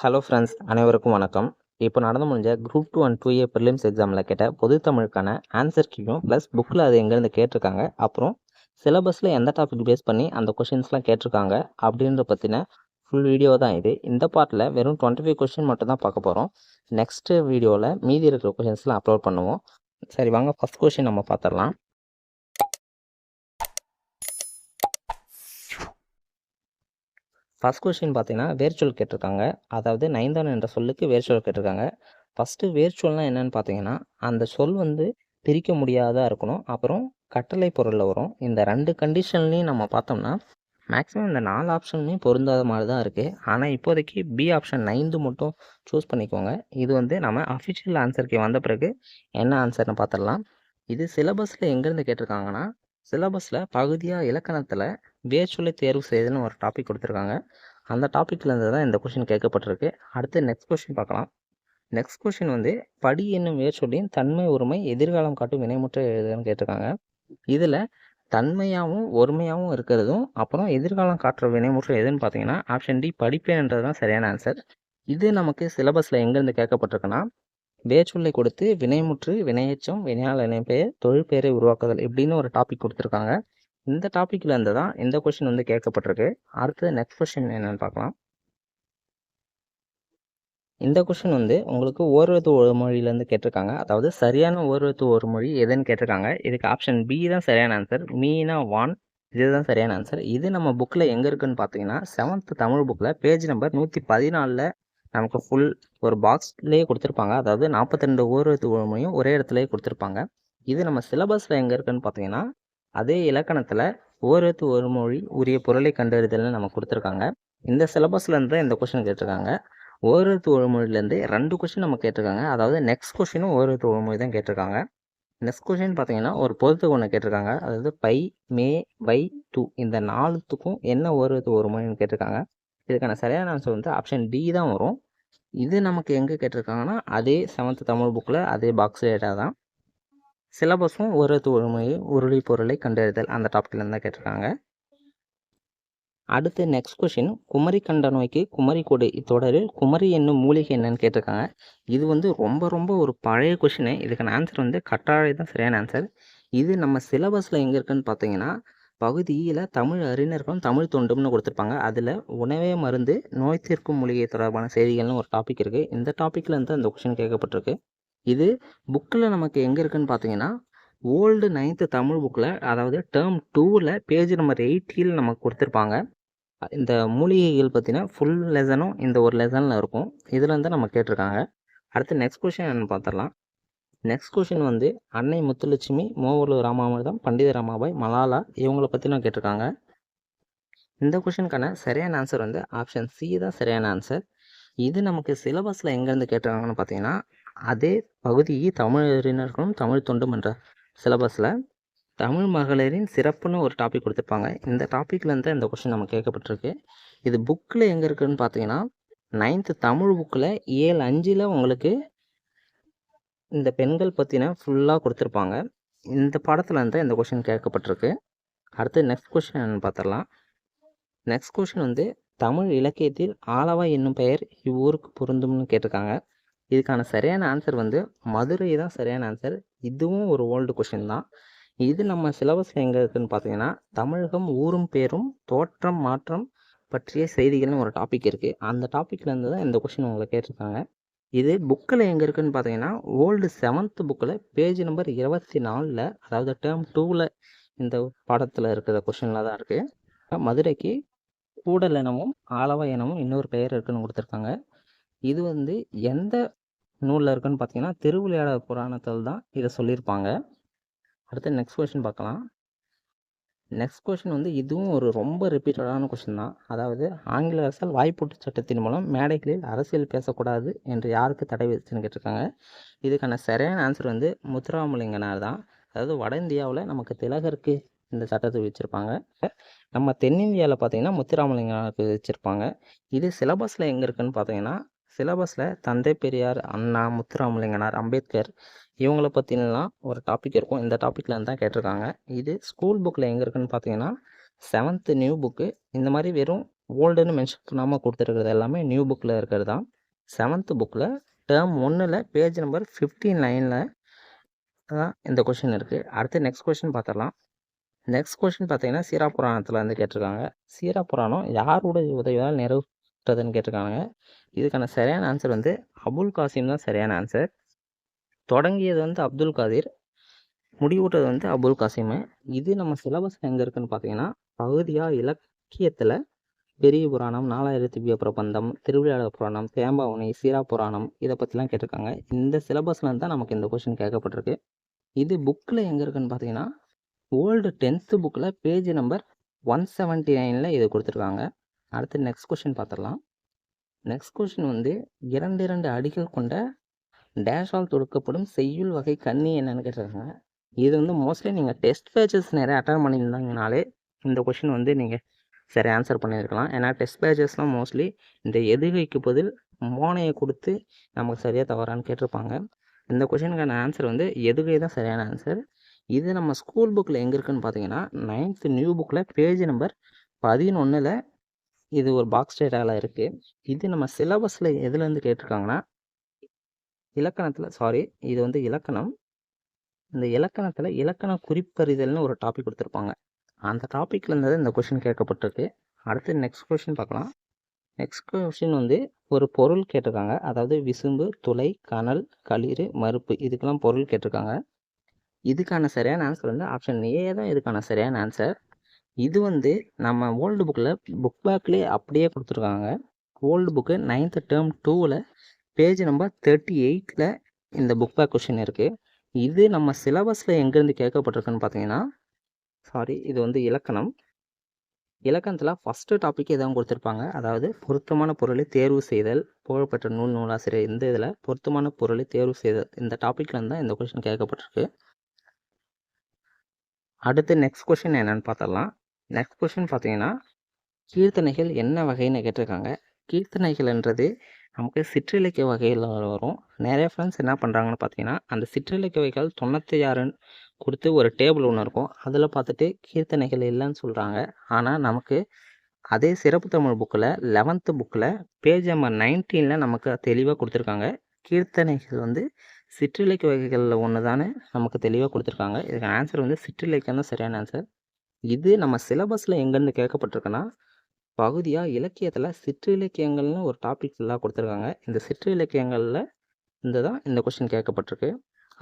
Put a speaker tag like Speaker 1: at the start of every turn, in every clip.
Speaker 1: Hello friends, அனைவருக்கும் வணக்கம். இப்போ நடந்து முடிஞ்ச குரூப் 2 அண்ட் 2A ப்ரிலிம்ஸ் எக்ஸாமில் கேட்ட பொது தமிழுக்கான ஆன்சர் கீயும் ப்ளஸ் புக்கில் அது எங்கேருந்து கேட்டிருக்காங்க, அப்புறம் சிலபஸில் எந்த டாபிக் பேஸ் பண்ணி அந்த கொஷின்ஸ்லாம் கேட்டிருக்காங்க அப்படின்ற பற்றின ஃபுல் வீடியோ தான் இது. இந்த பார்ட்டில் வெறும் 25 கொஷின் மட்டும் தான் பார்க்க போகிறோம். நெக்ஸ்ட்டு வீடியோவில் மீதி இருக்கிற கொஷின்ஸ்லாம் அப்லோட் பண்ணுவோம். சரி, வாங்க ஃபஸ்ட் கொஷின் நம்ம பார்த்துடலாம். ஃபஸ்ட் கொஷின் பார்த்தீங்கன்னா வேர்ச்சொல் கேட்டிருக்காங்க. அதாவது நைந்தான் என்ற சொல்லுக்கு வேர்ச்சொல் கேட்டிருக்காங்க. ஃபஸ்ட்டு வேர்ச்சொல்னால் என்னென்னு பார்த்தீங்கன்னா, அந்த சொல் பிரிக்க முடியாதா இருக்கணும். அப்புறம் கட்டளை பொருளில் வரும். இந்த 2 கண்டிஷன்லையும் நம்ம பார்த்தோம்னா மேக்ஸிமம் இந்த 4 ஆப்ஷன்லையும் பொருந்தாத மாதிரி தான் இருக்குது. ஆனால் இப்போதைக்கு பி ஆப்ஷன் 9 மட்டும் சூஸ் பண்ணிக்கோங்க. இது நம்ம அஃபிஷியல் ஆன்சருக்கு வந்த பிறகு என்ன ஆன்சர்னு பார்த்துடலாம். இது சிலபஸில் எங்கேருந்து கேட்டிருக்காங்கன்னா, சிலபஸில் பகுதியாக இலக்கணத்தில் வேர்ச்சொல்லை தேர்வு செய்தல்னு ஒரு டாபிக் கொடுத்துருக்காங்க. அந்த டாப்பிக்லேருந்து தான் இந்த கொஷின் கேட்கப்பட்டிருக்கு. அடுத்து நெக்ஸ்ட் கொஷின் பார்க்கலாம். நெக்ஸ்ட் கொஷின் படி என்னும் வேர்ச்சொல்லின் தன்மை ஒருமை எதிர்காலம் காட்டும் வினைமுற்ற எழுதுன்னு கேட்டிருக்காங்க. இதில் தன்மையாகவும் ஒருமையாகவும் இருக்கிறதும் அப்புறம் எதிர்காலம் காட்டுற வினைமுற்று எதுன்னு பார்த்தீங்கன்னா ஆப்ஷன் டி படிப்பேன்ன்றது தான் சரியான ஆன்சர். இது நமக்கு சிலபஸில் எங்கேருந்து கேட்கப்பட்டிருக்குன்னா, வேர்ச்சொல்லை கொடுத்து வினைமுற்று, வினையெச்சம், வினையால் இணைப்பெயர், தொழிற்பெயரை உருவாக்குதல் இப்படின்னு ஒரு டாபிக் கொடுத்துருக்காங்க. இந்த டாப்பிக்கில் இருந்து தான் இந்த கொஷின் கேட்கப்பட்டிருக்கு. அடுத்தது நெக்ஸ்ட் கொஷின் என்னென்னு பார்க்கலாம். இந்த கொஷின் உங்களுக்கு ஓரெழுத்து ஒரு மொழியிலேருந்து கேட்டிருக்காங்க. அதாவது சரியான ஓரெழுத்து ஒரு மொழி எதுன்னு கேட்டிருக்காங்க. இதுக்கு ஆப்ஷன் பி தான் சரியான ஆன்சர். மீனா வான், இதுதான் சரியான ஆன்சர். இது நம்ம புக்கில் எங்கே இருக்குதுன்னு பார்த்தீங்கன்னா 7th தமிழ் புக்கில் பேஜ் நம்பர் 114 நமக்கு ஃபுல் ஒரு பாக்ஸ்லேயே கொடுத்துருப்பாங்க. அதாவது 42 ஓரெழுத்து ஒரு மொழியும் ஒரே இடத்துலையே கொடுத்துருப்பாங்க. இது நம்ம சிலபஸில் எங்கே இருக்குதுன்னு பார்த்தீங்கன்னா, அதே இலக்கணத்தில் ஓரெழுத்து ஒரு மொழி உரிய பொருளை கண்டறிதல்னு நம்ம கொடுத்துருக்காங்க. இந்த சிலபஸ்லேருந்து தான் இந்த கொஷின் கேட்டிருக்காங்க. ஓரெழுத்து ஒரு மொழியிலேருந்து 2 கொஷின் நம்ம கேட்டிருக்காங்க. அதாவது நெக்ஸ்ட் கொஷினும் ஓரெழுத்து ஒரு மொழி தான் கேட்டிருக்காங்க. நெக்ஸ்ட் கொஷின் பார்த்தீங்கன்னா ஒரு பொறுத்துக்கு ஒன்று கேட்டிருக்காங்க. அதாவது பை, மே, வை, டு இந்த 4த்துக்கும் என்ன ஓரெழுத்து ஒரு மொழின்னு கேட்டிருக்காங்க. இதுக்கான சரியான ஆன்சர் ஆப்ஷன் டி தான் வரும். இது நமக்கு எங்கே கேட்டிருக்காங்கன்னா அதே 7th தமிழ் புக்கில் அதே பாக்ஸ் டேட்டா தான். சிலபஸும் ஓரெழுத்து ஒரு மொழி உருளி பொருளை கண்டறிதல் அந்த டாப்பிக்லேருந்து தான் கேட்டிருக்காங்க. அடுத்து நெக்ஸ்ட் கொஷின் குமரி கண்ட நோய்க்கு குமரி கொடு இத்தொடரில் குமரி என்னும் மூலிகை என்னன்னு கேட்டிருக்காங்க. இது ரொம்ப ரொம்ப ஒரு பழைய கொஷின். இதுக்கான ஆன்சர் கற்றாழை தான் சரியான ஆன்சர். இது நம்ம சிலபஸில் எங்கே இருக்குன்னு பார்த்தீங்கன்னா பகுதியில் தமிழ் அறிஞர்களும் தமிழ் தொண்டும்னு கொடுத்துருப்பாங்க. அதில் உணவே மருந்து நோய் தீர்க்கும் மூலிகை தொடர்பான செய்திகள்னு ஒரு டாபிக் இருக்குது. இந்த டாப்பிக்கில் இந்த கொஷின் கேட்கப்பட்டிருக்கு. இது புக்கில் நமக்கு எங்கே இருக்குதுன்னு பார்த்தீங்கன்னா ஓல்டு 9th தமிழ் புக்கில் அதாவது டேர்ம் 2ல் பேஜ் நம்பர் 80 நமக்கு கொடுத்துருப்பாங்க. இந்த மூலிகைகள் பார்த்தீங்கன்னா ஃபுல் லெசனும் இந்த ஒரு லெசனில் இருக்கும். இதில் நம்ம கேட்டிருக்காங்க. அடுத்து நெக்ஸ்ட் கொஷின் என்னென்னு பார்த்துடலாம். நெக்ஸ்ட் கொஷின் அன்னை முத்துலட்சுமி, மூவலூர் ராமாமிர்தம், பண்டித ராமாபாய், மலாலா இவங்களை பற்றின கேட்டிருக்காங்க. இந்த கொஷினுக்கான சரியான ஆன்சர் ஆப்ஷன் சி தான் சரியான ஆன்சர். இது நமக்கு சிலபஸில் எங்கேருந்து கேட்டிருக்காங்கன்னு பார்த்தீங்கன்னா அதே பகுதி தமிழ் அறிஞர்களும் தமிழ் தொண்டும் என்ற சிலபஸில் தமிழ் மகளிரின் சிறப்புன்னு ஒரு டாபிக் கொடுத்துருப்பாங்க. இந்த டாப்பிக்லேருந்து இந்த கொஷின் நம்ம கேட்கப்பட்டிருக்கு. இது புக்கில் எங்கே இருக்குதுன்னு பார்த்தீங்கன்னா 9th தமிழ் புக்கில் 7/5 உங்களுக்கு இந்த பெண்கள் பற்றின ஃபுல்லாக கொடுத்துருப்பாங்க. இந்த பாடத்தில் இந்த கொஷின் கேட்கப்பட்டிருக்கு. அடுத்து நெக்ஸ்ட் கொஷின் என்னென்னு பார்த்துடலாம். நெக்ஸ்ட் கொஷின் தமிழ் இலக்கியத்தில் ஆலவாய் என்னும் பெயர் இவ்வூருக்கு பொருந்தும்னு கேட்டிருக்காங்க. இதுக்கான சரியான ஆன்சர் மதுரை தான் சரியான ஆன்சர். இதுவும் ஒரு ஓல்டு கொஷின் தான். இது நம்ம சிலபஸில் எங்கே இருக்குதுன்னு பார்த்தீங்கன்னா தமிழகம் ஊரும் பேரும் தோற்றம் மாற்றம் பற்றிய செய்திகள்னு ஒரு டாபிக் இருக்குது. அந்த டாப்பிக்லேருந்து தான் இந்த கொஷின் உங்களை கேட்டிருக்காங்க. இது புக்கில் எங்கே இருக்குதுன்னு பார்த்தீங்கன்னா ஓல்டு 7th புக்கில் பேஜ் நம்பர் 24 அதாவது டேர்ம் 2ல் இந்த பாடத்தில் இருக்கிற கொஷினில் தான் இருக்குது. மதுரைக்கு கூடல் எனவும் ஆலவா எனவும் இன்னொரு பெயர் இருக்குதுன்னு கொடுத்துருக்காங்க. இது எந்த நூலில் இருக்குதுன்னு பார்த்தீங்கன்னா திருவிளையாடல் புராணத்தில் தான் இதை சொல்லியிருப்பாங்க. அடுத்து நெக்ஸ்ட் கொஷின் பார்க்கலாம். நெக்ஸ்ட் கொஷின் இதுவும் ஒரு ரொம்ப ரிப்பீட்டடான கொஷின் தான். அதாவது ஆங்கில அரசால் வாய்ப்பூட்டு சட்டத்தின் மூலம் மேடைகளில் அரசியல் பேசக்கூடாது என்று யாருக்கு தடை விதிச்சுன்னு கேட்டிருக்காங்க. இதுக்கான சரியான ஆன்சர் முத்துராமலிங்கனார் தான். அதாவது வட இந்தியாவில் நமக்கு திலகருக்கு இந்த சட்டத்தை விதிச்சிருப்பாங்க. நம்ம தென்னிந்தியாவில் பார்த்தீங்கன்னா முத்துராமலிங்கனாருக்கு விதிச்சிருப்பாங்க. இது சிலபஸில் எங்கே இருக்குதுன்னு பார்த்தீங்கன்னா சிலபஸில் தந்தை பெரியார், அண்ணா, முத்துராமலிங்கனார், அம்பேத்கர் இவங்கள பற்றினலாம் ஒரு டாபிக் இருக்கும். இந்த டாப்பிக்கில் தான் கேட்டிருக்காங்க. இது ஸ்கூல் புக்கில் எங்கே இருக்குதுன்னு பார்த்தீங்கன்னா 7th நியூ புக்கு. இந்த மாதிரி வெறும் ஓல்டுன்னு மென்ஷன் பண்ணாமல் கொடுத்துருக்கிறது எல்லாமே நியூ புக்கில் இருக்கிறது தான். 7th புக்கில் டேர்ம் 1ல் பேஜ் நம்பர் 59ல் தான் இந்த கொஷின் இருக்குது. அடுத்து நெக்ஸ்ட் கொஷின் பார்த்துடலாம். நெக்ஸ்ட் கொஷின் பார்த்தீங்கன்னா சீரா புராணத்தில் வந்து கேட்டிருக்காங்க. சீரா புராணம் யாருடைய உதவியால் நிறைவேற்றதுன்னு கேட்டிருக்காங்க. இதுக்கான சரியான ஆன்சர் வந்து அபுல் காசிம் தான் சரியான ஆன்சர். தொடங்கியது வந்து அப்துல் காதிர், முடிவுற்றது வந்து அபுல் காசிம். இது நம்ம சிலபஸ் எங்கே இருக்குன்னு பார்த்தீங்கன்னா பகுதியாக இலக்கியத்தில் பெரிய புராணம், 4000 திவ்ய பிரபந்தம், திருவிளையாடல் புராணம், தேம்பாவணி, சீரா புராணம் இதை பற்றிலாம் கேட்டிருக்காங்க. இந்த சிலபஸில் தான் நமக்கு இந்த கொஷின் கேட்கப்பட்டிருக்கு. இது புக்கில் எங்கே இருக்குன்னு பார்த்தீங்கன்னா ஓல்டு 10th புக்கில் பேஜ் நம்பர் 179ல் இது கொடுத்துருக்காங்க. அடுத்து நெக்ஸ்ட் கொஷின் பார்த்துடலாம். நெக்ஸ்ட் கொஷின் வந்து 2 அடிகள் கொண்ட டேஷால் தொடுக்கப்படும் செய்யுள் வகை கண்ணி என்னன்னு கேட்டிருக்காங்க. இது வந்து மோஸ்ட்லி நீங்கள் டெஸ்ட் பேஜஸ் நிறைய அட்டன் பண்ணியிருந்தாங்கனாலே இந்த கொஷின் வந்து நீங்கள் சரி ஆன்சர் பண்ணியிருக்கலாம். ஏன்னா டெஸ்ட் பேஜஸ்லாம் மோஸ்ட்லி இந்த எதுகைக்கு பதில் மோனையை கொடுத்து நமக்கு சரியாக தவறான்னு கேட்டிருப்பாங்க. இந்த கொஷினுக்கான ஆன்சர் வந்து எதுகை தான் சரியான ஆன்சர். இது நம்ம ஸ்கூல் புக்கில் எங்கே இருக்குன்னு பார்த்தீங்கன்னா 9th நியூ புக்கில் பேஜ் நம்பர் 11ல் இது ஒரு பாக்ஸ் டேட்டாவில் இருக்குது. இது நம்ம சிலபஸில் எதுலேருந்து கேட்டிருக்காங்கன்னா இலக்கணத்தில் இது வந்து இலக்கணம். இந்த இலக்கணத்தில் இலக்கண குறிப்பறிதல்னு ஒரு டாபிக் கொடுத்துருப்பாங்க. அந்த டாப்பிக்லேருந்து இந்த கொஷின் கேட்கப்பட்டிருக்கு. அடுத்து நெக்ஸ்ட் கொஷின் பார்க்கலாம். நெக்ஸ்ட் கொஷின் வந்து ஒரு பொருள் கேட்டிருக்காங்க. அதாவது விசும்பு, துளை, கனல், களிறு, மறுப்பு இதுக்கெல்லாம் பொருள் கேட்டிருக்காங்க. இதுக்கான சரியான ஆன்சர் வந்து ஆப்ஷன் ஏ தான் இதுக்கான சரியான ஆன்சர். இது வந்து நம்ம ஓல்டு புக்கில் புக் பேக்லேயே அப்படியே கொடுத்துருக்காங்க. ஓல்டு புக்கு 9th டேர்ம் 2ல் பேஜ் நம்பர் 38ல் இந்த புக் பேக் கொஷின் இருக்குது. இது நம்ம சிலபஸில் எங்கேருந்து கேட்கப்பட்டிருக்குன்னு பார்த்தீங்கன்னா இது வந்து இலக்கணம். இலக்கணத்தில் ஃபஸ்ட்டு டாபிக் எதாவது கொடுத்துருப்பாங்க. அதாவது பொருத்தமான பொருளை தேர்வு செய்தல், புகழ்பெற்ற நூலாசிரியர். இந்த இதில் பொருத்தமான பொருளை தேர்வு செய்தல் இந்த டாப்பிக்லேருந்து தான் இந்த கொஷின் கேட்கப்பட்டிருக்கு. அடுத்து நெக்ஸ்ட் கொஷின் என்னென்னு பார்த்துடலாம். நெக்ஸ்ட் கொஷின் பார்த்தீங்கன்னா கீர்த்தனைகள் என்ன வகைன்னு கேட்டிருக்காங்க. கீர்த்தனைகள்ன்றது நமக்கு சிற்றிலக்கிய வகையில் வரும். நிறைய ஃப்ரெண்ட்ஸ் என்ன பண்ணுறாங்கன்னு பார்த்தீங்கன்னா அந்த சிற்றிலக்கிய வகைகள் 96 கொடுத்து ஒரு டேபிள் ஒன்று இருக்கும். அதில் பார்த்துட்டு கீர்த்தனைகள் இல்லைன்னு சொல்கிறாங்க. ஆனால் நமக்கு அதே சிறப்பு தமிழ் புக்கில் 11th புக்கில் பேஜ் நம்பர் 19ல் நமக்கு தெளிவாக கொடுத்துருக்காங்க. கீர்த்தனைகள் வந்து சிற்றிலக்கிய வகைகளில் ஒன்று தானே நமக்கு தெளிவாக கொடுத்துருக்காங்க. இதுக்கு ஆன்சர் வந்து சிற்றிலக்கியம் தான் சரியான ஆன்சர். இது நம்ம சிலபஸில் எங்கேருந்து கேட்கப்பட்டிருக்குன்னா பகுதியாக இலக்கியத்தில் சிற்றிலக்கியங்கள்னு ஒரு டாபிக் ஃபுல்லாக கொடுத்துருக்காங்க. இந்த சிற்றிலக்கியங்களில் இந்த கொஷின் கேட்கப்பட்டிருக்கு.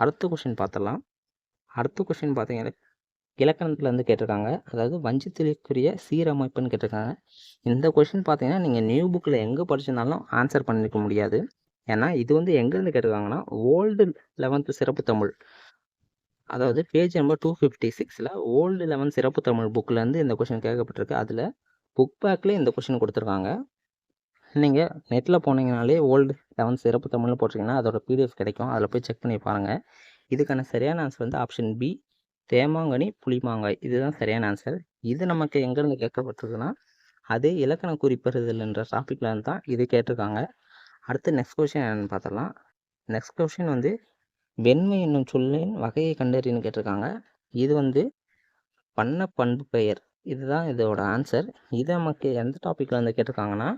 Speaker 1: அடுத்த கொஷின் பார்த்துடலாம். அடுத்த கொஷின் பார்த்தீங்கன்னா இலக்கணத்தில் வந்து கேட்டிருக்காங்க. அதாவது வஞ்சித்திற்குரிய சீரமைப்புன்னு கேட்டிருக்காங்க. இந்த கொஷின் பார்த்தீங்கன்னா நீங்கள் நியூ புக்கில் எங்கே படிச்சிருந்தாலும் ஆன்சர் பண்ணிக்க முடியாது. ஏன்னா இது வந்து எங்கேருந்து கேட்டிருக்காங்கன்னா ஓல்டு 11th சிறப்பு தமிழ், அதாவது பேஜ் நம்பர் 256ல் ஓல்டு 11 சிறப்பு தமிழ் புக்கிலேருந்து இந்த கொஷின் கேட்கப்பட்டிருக்கு. அதில் புக் பேக்கில் இந்த கொஷின் கொடுத்துருக்காங்க. நீங்கள் நெட்டில் போனீங்கனாலே ஓல்டு 11 சிறப்பு தமிழ்னு போட்டிங்கன்னா அதோட பிடிஎஃப் கிடைக்கும். அதில் போய் செக் பண்ணி பாருங்கள். இதுக்கான சரியான ஆன்சர் வந்து ஆப்ஷன் பி, தேமாங்கனி புளிமாங்காய். இதுதான் சரியான ஆன்சர். இது நமக்கு எங்கேருந்து கேட்கப்பட்டிருக்குன்னா அதே இலக்கண குறிப்பறிதல்ன்ற டாப்பிக்கில் இருந்து தான் இது கேட்டிருக்காங்க. அடுத்து நெக்ஸ்ட் கொஷின் என்னென்னு பார்த்துடலாம். நெக்ஸ்ட் கொஷின் வந்து வெண்மை என்னும் சொல்லின் வகையை கண்டறின்னு கேட்டிருக்காங்க. இது வந்து பண்ண பண்பு பெயர். இதுதான் இதோட ஆன்சர். இதை நமக்கு எந்த டாப்பிக்கில் வந்து கேட்டிருக்காங்கன்னா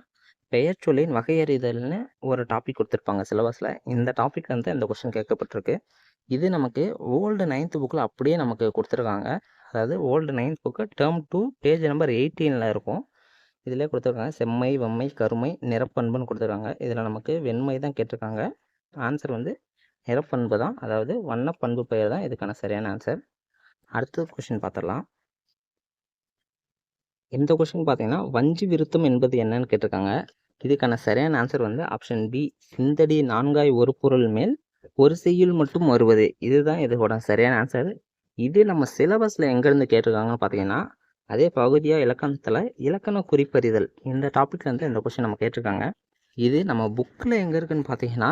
Speaker 1: பெயர் சொல்லின் வகையறிதல்னு ஒரு டாபிக் கொடுத்துருப்பாங்க சிலபஸில். இந்த டாப்பிக்கில் வந்து இந்த கொஷின் கேட்கப்பட்டிருக்கு. இது நமக்கு ஓல்டு 9th புக்கில் அப்படியே நமக்கு கொடுத்துருக்காங்க. அதாவது old 9th book term 2 page number 18ல் இருக்கும். இதிலே கொடுத்துருக்காங்க செம்மை, வெம்மை, கருமை, நிறப்பண்புன்னு கொடுத்துருக்காங்க. இதில் நமக்கு வெண்மை தான் கேட்டிருக்காங்க. ஆன்சர் வந்து நிறப்பண்பு தான், அதாவது வண்ண பண்பு பெயர் தான் இதுக்கான சரியான ஆன்சர். அடுத்த கொஷின் பார்த்துடலாம். இந்த கொஷின் பார்த்தீங்கன்னா வஞ்சி விருத்தம் என்பது என்னன்னு கேட்டிருக்காங்க. இதுக்கான சரியான ஆன்சர் வந்து ஆப்ஷன் பி, சிந்தடி 4 ஒரு பொருள் மேல் ஒரு செய்யுள் மட்டும் வருவது. இதுதான் இதோட சரியான ஆன்சர். இது நம்ம சிலபஸில் எங்கேருந்து கேட்டிருக்காங்கன்னு பார்த்தீங்கன்னா அதே பகுதியாக இலக்கணத்தில் இலக்கண குறிப்பறிதல் இந்த டாப்பிக்லேருந்து இந்த கொஷின் நம்ம கேட்டிருக்காங்க. இது நம்ம புக்கில் எங்கே இருக்குதுன்னு பார்த்தீங்கன்னா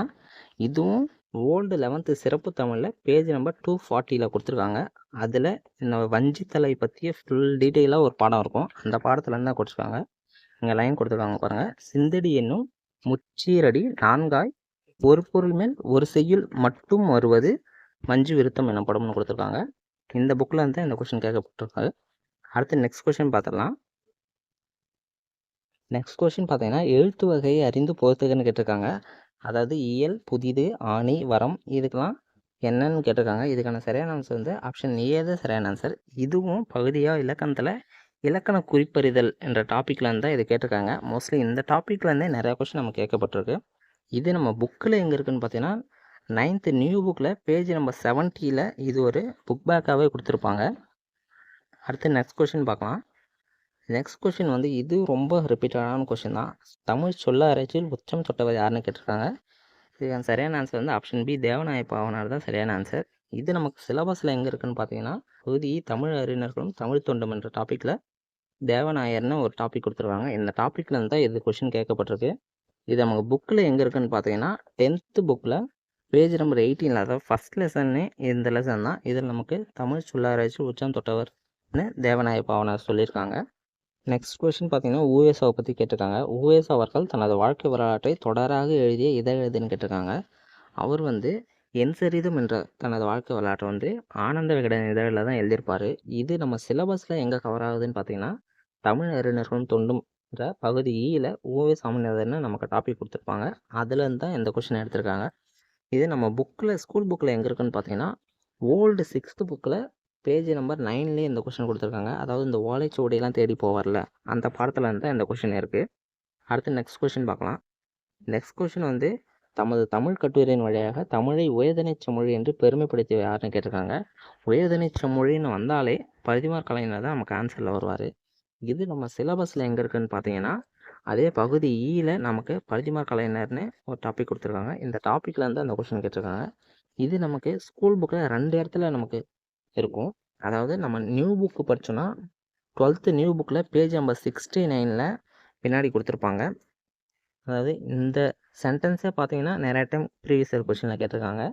Speaker 1: இதுவும் ஓல்டு 11th சிறப்பு தமிழில் பேஜ் நம்பர் 240ல் கொடுத்துருக்காங்க. அதில் இந்த வஞ்சித்தலை பற்றிய ஃபுல் டீட்டெயிலாக ஒரு பாடம் இருக்கும். அந்த பாடத்துலேருந்து தான் கொடுத்துருக்காங்க. இங்கே லைன் கொடுத்துருக்காங்க பாருங்கள். சிந்தடி என்னும் முச்சீரடி 4 ஒரு பொருள் மேல் ஒரு செய்யுள் மட்டும் வருவது வஞ்சி விருத்தம் எனப்படும்னு கொடுத்துருக்காங்க. இந்த புக்கில் இருந்து இந்த கொஷின் கேட்கப்பட்டிருக்காங்க. அடுத்து நெக்ஸ்ட் கொஷின் பார்த்துடலாம். நெக்ஸ்ட் கொஸ்டின் பார்த்தீங்கன்னா, எழுத்து வகையை அறிந்து பொறுத்துகன்னு கேட்டிருக்காங்க. அதாவது இயல், புதிது, ஆணி, வரம் இதுக்கெல்லாம் என்னன்னு கேட்டிருக்காங்க. இதுக்கான சரியான ஆன்சர் வந்து ஆப்ஷன் ஏ தான் சரியான ஆன்சர். இதுவும் பகுதியா இலக்கணத்தில் இலக்கண குறிப்பறிதல் என்ற டாப்பிக்கில் இருந்து தான் இது கேட்டிருக்காங்க. மோஸ்ட்லி இந்த டாப்பிக்லேருந்தே நிறையா கொஸ்டின் நம்ம கேட்கப்பட்டிருக்கு. இது நம்ம புக்கில் எங்கே இருக்குதுன்னு பார்த்தீங்கன்னா 9th நியூ புக்கில் பேஜ் நம்பர் 70ல் இது ஒரு புக் பேக்காகவே கொடுத்துருப்பாங்க. அடுத்து நெக்ஸ்ட் கொஸ்டின் பார்க்கலாம். நெக்ஸ்ட் கொஸ்டின் வந்து இது ரொம்ப ரிப்பீட்டடான கொஸ்டின் தான். தமிழ் சொல்ல ஆராய்ச்சியில் உச்சம் தொட்டவர் யாருன்னு கேட்டிருக்காங்க. இதுக்கான சரியான ஆன்சர் வந்து ஆப்ஷன் பி தேவநாய பாவனார் தான் சரியான ஆன்சர். இது நமக்கு சிலபஸில் எங்கே இருக்குதுன்னு பார்த்தீங்கன்னா பகுதி தமிழ் அறிஞர்களும் தமிழ் தொண்டும் என்ற டாப்பிக்கில் தேவநாயர்னு ஒரு டாபிக் கொடுத்துருக்காங்க. இந்த டாப்பிக்கில் இருந்து தான் இது கொஸ்டின் கேட்கப்பட்டிருக்கு. இது நமக்கு புக்கில் எங்கே இருக்குதுன்னு பார்த்தீங்கன்னா 10th புக்கில் பேஜ் நம்பர் 18ல், அதாவது ஃபஸ்ட் லெசன்னே இந்த லெசன் தான். இதில் நமக்கு தமிழ் சொல்லாராய்ச்சி உச்சம் தொட்டவர்னு தேவநாய பாவனார் சொல்லியிருக்காங்க. நெக்ஸ்ட் கொஸ்டின் பார்த்தீங்கன்னா ஊவேசாவை பற்றி கேட்டிருக்காங்க. ஊவேசா அவர்கள் தனது வாழ்க்கை வரலாற்றை தொடராக எழுதிய இதழ் எழுதுன்னு கேட்டிருக்காங்க. அவர் வந்து என் சரிதம் என்ற தனது வாழ்க்கை வரலாற்றை வந்து ஆனந்த விகடன் இதழில் தான் எழுதியிருப்பார். இது நம்ம சிலபஸில் எங்கே கவர் ஆகுதுன்னு பார்த்தீங்கன்னா தமிழ் அறிஞர்களும் தொண்டும் என்ற பகுதி ஈயில் ஊவே சாமிநாதன்னு நமக்கு டாபிக் கொடுத்துருப்பாங்க. அதுலேருந்து தான் இந்த கொஸ்டின் எடுத்திருக்காங்க. இது நம்ம புக்கில் ஸ்கூல் புக்கில் எங்கே இருக்குன்னு பார்த்தீங்கன்னா ஓல்டு 6th புக்கில் பேஜ் நம்பர் 9லேயே இந்த கொஸ்டின் கொடுத்துருக்காங்க. அதாவது இந்த ஓலைச்சுவடியெல்லாம் தேடி போவார்ல அந்த பாடத்தில் இருந்து தான் இந்த கொஸ்டின் இருக்குது. அடுத்து நெக்ஸ்ட் கொஸ்டின் பார்க்கலாம். நெக்ஸ்ட் கொஸ்டின் வந்து தமது தமிழ் கட்டுரையின் வழியாக தமிழை உயர்தனை செம்மொழி என்று பெருமைப்படுத்தி யாருன்னு கேட்டிருக்காங்க. உயர்தனை செம்மொழின்னு வந்தாலே பரிதிமார் கலைஞர் தான் நமக்கு ஆன்சரில் வருவார். இது நம்ம சிலபஸில் எங்கே இருக்குதுன்னு பார்த்தீங்கன்னா அதே பகுதி ஈயில் நமக்கு பரிதிமார் கலைஞர்னு ஒரு டாபிக் கொடுத்துருக்காங்க. இந்த டாப்பிக்கில் இருந்து அந்த கொஸ்டின் கேட்டிருக்காங்க. இது நமக்கு ஸ்கூல் புக்கில் 2 இடத்துல நமக்கு இருக்கும். அதாவது நம்ம நியூ புக்கு படித்தோன்னா 12th நியூ புக்கில் பேஜ் நம்பர் 69ல் பின்னாடி கொடுத்துருப்பாங்க. அதாவது இந்த சென்டென்ஸே பார்த்தீங்கன்னா நிறைய டைம் ப்ரீவியஸ் இயர் கொஸ்டினில் கேட்டிருக்காங்க.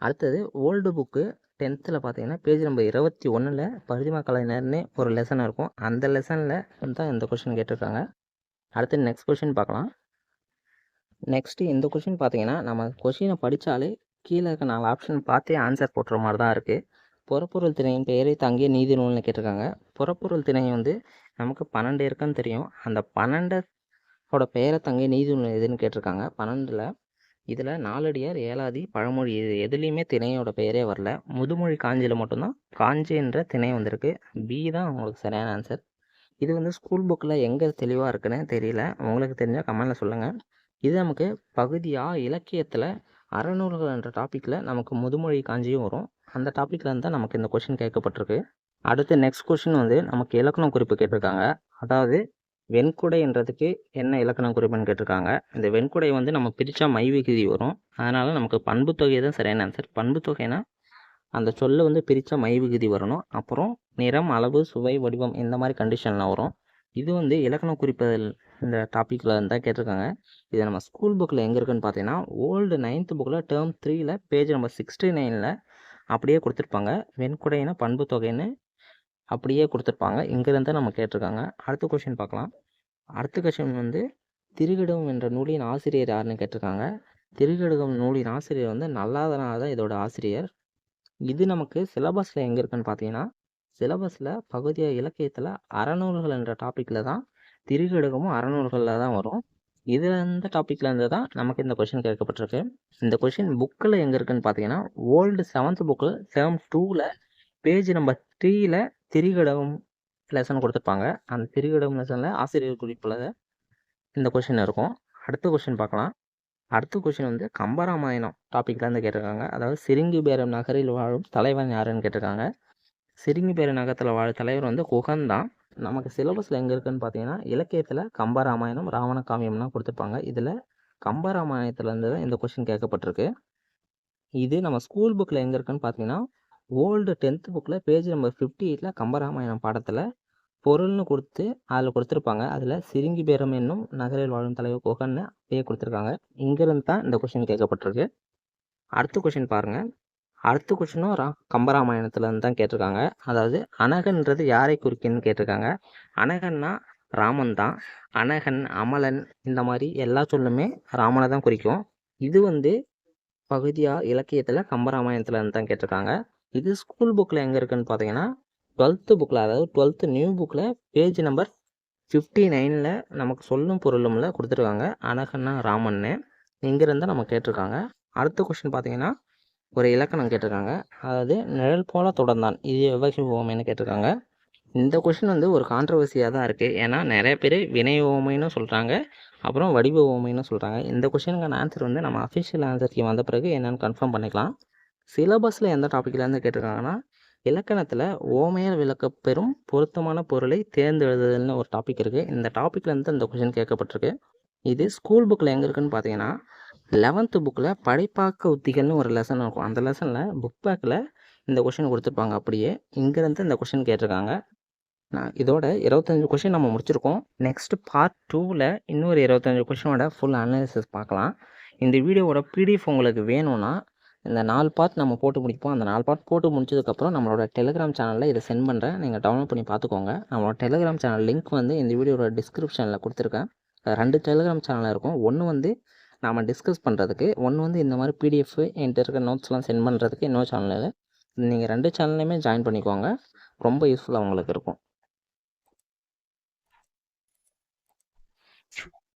Speaker 1: அடுத்தது ஓல்டு புக்கு 10th பார்த்தீங்கன்னா பேஜ் நம்பர் 21ல் பரிதிமார் கலைஞர்னு ஒரு லெசன் இருக்கும். அந்த லெசனில் தான் இந்த கொஸ்டின் கேட்டிருக்காங்க. அடுத்து நெக்ஸ்ட் கொஸ்டின் பார்க்கலாம். நெக்ஸ்ட்டு இந்த கொஸ்டின் பார்த்தீங்கன்னா நம்ம கொஸ்டினை படித்தாலே கீழே இருக்க 4 ஆப்ஷன் பார்த்தே ஆன்சர் போட்டுற மாதிரி தான் இருக்குது. புறப்பொருள் திணையின் பெயரை தங்கிய நீதி நூல்னு கேட்டிருக்காங்க. புறப்பொருள் திணை வந்து நமக்கு 12 இருக்குன்னு தெரியும். அந்த 12ஓட பெயரை தங்கிய நீதி நூல் எதுன்னு கேட்டிருக்காங்க. 12ல் இதில் நாலடியார், ஏலாதி, பழமொழி இது எதுலேயுமே திணையோட பெயரே வரல. முதுமொழி காஞ்சியில் மட்டும்தான் காஞ்சி என்ற திணை வந்திருக்கு. பி தான் உங்களுக்கு சரியான ஆன்சர். இது வந்து ஸ்கூல் புக்கில் எங்கே தெளிவாக இருக்குன்னு தெரியல. உங்களுக்கு தெரிஞ்சால் கமெண்டில் சொல்லுங்கள். இது நமக்கு பகுதியாக இலக்கியத்தில் அறநூல்கள் என்ற டாப்பிக்கில் நமக்கு முதுமொழி காஞ்சியும் வரும். அந்த டாப்பிக்கில் இருந்து தான் நமக்கு இந்த கொஸ்டின் கேட்கப்பட்டிருக்கு. அடுத்து நெக்ஸ்ட் கொஸ்டின் வந்து நமக்கு இலக்கணம் குறிப்பு கேட்டிருக்காங்க. அதாவது வெண்குடை என்றதுக்கு என்ன இலக்கணம் குறிப்புன்னு கேட்டிருக்காங்க. இந்த வெண்குடை வந்து நம்ம பிரித்தா மை விகுதி வரும். அதனால் நமக்கு பண்பு தொகை தான் சரியான ஆன்சர். பண்பு தொகைனா அந்த சொல்ல வந்து பிரித்தா மை விகுதி வரணும். அப்புறம் நிறம், அளவு, சுவை, வடிவம் இந்த மாதிரி கண்டிஷன்லாம் வரும். இது வந்து இலக்கண குறிப்பதில் இந்த டாப்பிக்கில் இருந்தால் கேட்டிருக்காங்க. இது நம்ம ஸ்கூல் புக்கில் எங்கே இருக்குன்னு பார்த்தீங்கன்னா ஓல்டு 9th புக்கில் டேர்ம் 3ல் பேஜ் நம்பர் 69ல் அப்படியே கொடுத்துருப்பாங்க. வெண்குடைனா பண்பு தொகைன்னு அப்படியே கொடுத்துருப்பாங்க. இங்கேருந்து நம்ம கேட்டிருக்காங்க. அடுத்த கொஸ்டின் பார்க்கலாம். அடுத்த கொஸ்டின் வந்து திருகடுகம் என்ற நூலின் ஆசிரியர் யாருன்னு கேட்டிருக்காங்க. திருகடுகம் நூலின் ஆசிரியர் வந்து நல்லாதனார் தான் இதோட ஆசிரியர். இது நமக்கு சிலபஸில் எங்கே இருக்குன்னு பார்த்தீங்கன்னா சிலபஸில் பகுதிய இலக்கியத்தில் அறநூல்கள் என்ற டாப்பிக்கில் தான் திருகடுகமும் அறநூல்களில் தான் வரும். இதில் இந்த டாப்பிக்கில் இருந்து தான் நமக்கு இந்த கொஷின் கேட்கப்பட்டிருக்கு. இந்த கொஷின் புக்கில் எங்கே இருக்குன்னு பார்த்தீங்கன்னா ஓல்டு 7th புக்கில் டேர்ம் 2ல் பேஜ் நம்பர் 3ல் திரிகடகம் லெசன் கொடுத்துருப்பாங்க. அந்த திரிகடகம் லெசனில் ஆசிரியர் குறிப்பில் இந்த கொஷின் இருக்கும். அடுத்த கொஷின் பார்க்கலாம். அடுத்த கொஷின் வந்து கம்பராமாயணம் டாப்பிக்லேருந்து கேட்டிருக்காங்க. அதாவது சிறுங்கிபேரம் நகரில் வாழும் தலைவன் யாருன்னு கேட்டிருக்காங்க. சிறுங்கிபேரம் நகரத்தில் வாழும் தலைவர் வந்து குகன் தான். நமக்கு சிலபஸில் எங்கே இருக்குன்னு பார்த்தீங்கன்னா இலக்கியத்தில் கம்பராமாயணம், ராவண காவியம்லாம் கொடுத்துருப்பாங்க. இதில் கம்பராமாயணத்துலேருந்து தான் இந்த கொஷின் கேட்கப்பட்டிருக்கு. இது நம்ம ஸ்கூல் புக்கில் எங்கே இருக்குன்னு பார்த்தீங்கன்னா ஓல்டு 10th புக்கில் பேஜ் நம்பர் 58ல் கம்பராமாயணம் பாடத்தில் பொருள்னு கொடுத்து அதில் கொடுத்துருப்பாங்க. அதில் சிறுங்கிபேரம் என்னும் நகரில் வாழும் தலைவர் குகன்னு அப்படியே கொடுத்துருக்காங்க. இங்கேருந்து தான் இந்த கொஷின் கேட்கப்பட்டிருக்கு. அடுத்த கொஷின் பாருங்கள். அடுத்த கொஷினும் கம்பராமாயணத்துலேருந்து தான் கேட்டிருக்காங்க. அதாவது அனகன்றது யாரை குறிக்குன்னு கேட்டிருக்காங்க. அனகன்னா ராமன் தான். அனகன், அமலன் இந்த மாதிரி எல்லா சொல்லுமே ராமனை தான் குறிக்கும். இது வந்து பகுதியாக இலக்கியத்தில் கம்பராமாயணத்துலேருந்து தான் கேட்டிருக்காங்க. இது ஸ்கூல் புக்கில் எங்கே இருக்குன்னு பார்த்தீங்கன்னா 12th புக்கில், அதாவது 12th நியூ புக்கில் பேஜ் நம்பர் 59ல் நமக்கு சொல்லும் பொருளும்ல கொடுத்துருக்காங்க. அழகண்ணா ராமன்னு இங்கேருந்து நம்ம கேட்டிருக்காங்க. அடுத்த கொஸ்டின் பார்த்தீங்கன்னா ஒரு இலக்கணம் கேட்டிருக்காங்க. அதாவது நிழல் போல தொடர்ந்தான், இது எவ்வகை உவமைன்னு கேட்டிருக்காங்க. இந்த கொஷின் வந்து ஒரு கான்ட்ரவர்சியாக தான் இருக்குது. ஏன்னா நிறைய பேர் வினை உவமைன்னு சொல்கிறாங்க, அப்புறம் வடிவ உவமைன்னு சொல்கிறாங்க. இந்த கொஷினுக்கான ஆன்சர் வந்து நம்ம அஃபிஷியல் ஆன்சருக்கு வந்த பிறகு என்னென்னு கன்ஃபார்ம் பண்ணிக்கலாம். சிலபஸில் எந்த டாப்பிக்லேருந்து கேட்டிருக்காங்கன்னா இலக்கணத்தில் ஓமையால் விளக்கப்பெறும் பொருத்தமான பொருளை தேர்ந்தெழுதுதல்னு ஒரு டாபிக் இருக்குது. இந்த டாப்பிக்லேருந்து இந்த கொஷின் கேட்கப்பட்டிருக்கு. இது ஸ்கூல் புக்கில் எங்கே இருக்குதுன்னு பார்த்தீங்கன்னா 11th புக்கில் படைப்பாக்க உத்திகள்னு ஒரு லெசன் இருக்கும். அந்த லெசனில் புக் பேக்கில் இந்த கொஷின் கொடுத்துருப்பாங்க. அப்படியே இங்கேருந்து இந்த கொஷின் கேட்டிருக்காங்க. இதோட 25 கொஷின் நம்ம முடிச்சிருக்கோம். நெக்ஸ்ட் பார்ட் 2ல் இன்னொரு 25 கொஷினோட ஃபுல் அனாலிசிஸ் பார்க்கலாம். இந்த வீடியோவோட பிடிஎஃப் உங்களுக்கு வேணும்னா இந்த 4 பார்ட் நம்ம போட்டு முடிப்போம். அந்த 4 பார்ட் போட்டு முடிச்சதுக்கப்புறம் நம்மளோட டெலிகிராம் சேனலில் இதை சென்ட் பண்ணுறேன். நீங்கள் டவுன்லோட் பண்ணி பார்த்துக்கோங்க. நம்மளோட டெலிகிராம் சேனல் லிங்க் வந்து இந்த வீடியோட டிஸ்கிரிப்ஷனில் கொடுத்துருக்கேன். 2 டெலிகிராம் சேனல் இருக்கும். ஒன்று வந்து நாம் டிஸ்கஸ் பண்ணுறதுக்கு, ஒன்று வந்து இந்த மாதிரி பிடிஎஃப் என்கிட்ட இருக்க நோட்ஸ்லாம் சென்ட் பண்ணுறதுக்கு இன்னொரு சேனலில். நீங்கள் 2 சேனல்லையுமே ஜாயின் பண்ணிக்கோங்க. ரொம்ப யூஸ்ஃபுல்லாக உங்களுக்கு இருக்கும்.